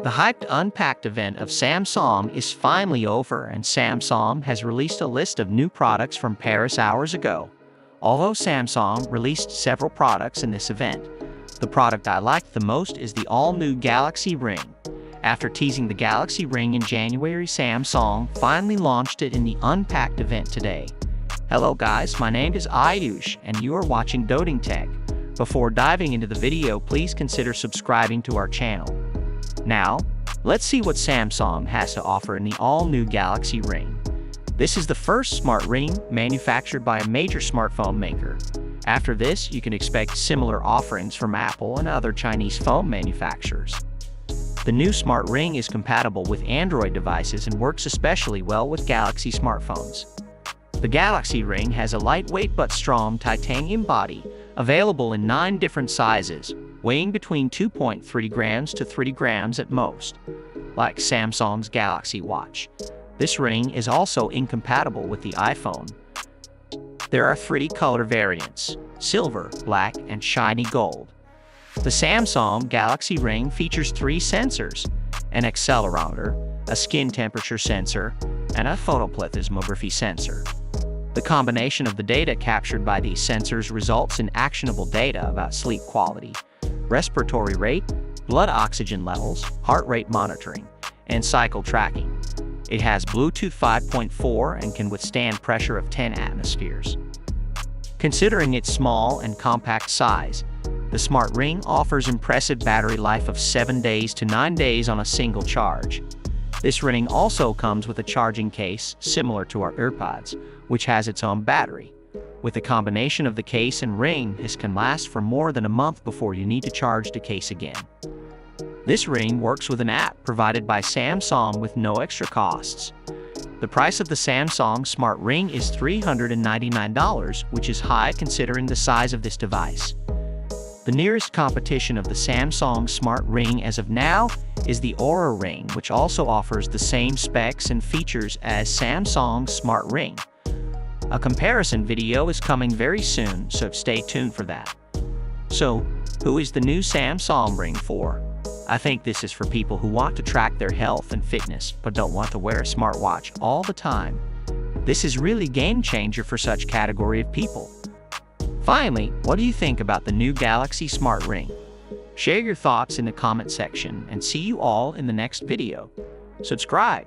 The hyped Unpacked event of Samsung is finally over, and Samsung has released a list of new products from Paris hours ago. Although Samsung released several products in this event, the product I liked the most is the all-new Galaxy Ring. After teasing the Galaxy Ring in January, Samsung finally launched it in the Unpacked event today. Hello guys, my name is Ayush and you are watching Doting Tech. Before diving into the video, please consider subscribing to our channel. Now, let's see what Samsung has to offer in the all-new Galaxy Ring. This is the first smart ring manufactured by a major smartphone maker. After this, you can expect similar offerings from Apple and other Chinese phone manufacturers. The new smart ring is compatible with Android devices and works especially well with Galaxy smartphones. The Galaxy Ring has a lightweight but strong titanium body, available in 9 different sizes, weighing between 2.3 grams to 3 grams at most. Like Samsung's Galaxy Watch, this ring is also incompatible with the iPhone. There are 3 color variants: silver, black, and shiny gold. The Samsung Galaxy Ring features 3 sensors: an accelerometer, a skin temperature sensor, and a photoplethysmography sensor. The combination of the data captured by these sensors results in actionable data about sleep quality, respiratory rate, blood oxygen levels, heart rate monitoring, and cycle tracking. It has Bluetooth 5.4 and can withstand pressure of 10 atmospheres. Considering its small and compact size, the smart ring offers impressive battery life of 7 days to 9 days on a single charge. This ring also comes with a charging case similar to our AirPods, which has its own battery. With a combination of the case and ring, this can last for more than a month before you need to charge the case again. This ring works with an app provided by Samsung with no extra costs. The price of the Samsung Smart Ring is $399, which is high considering the size of this device. The nearest competition of the Samsung Smart Ring as of now is the Aura Ring, which also offers the same specs and features as Samsung's Smart Ring. A comparison video is coming very soon, so stay tuned for that. So, who is the new Samsung Ring for? I think this is for people who want to track their health and fitness but don't want to wear a smartwatch all the time. This is really game changer for such category of people. Finally, what do you think about the new Galaxy Smart Ring? Share your thoughts in the comment section and see you all in the next video. Subscribe.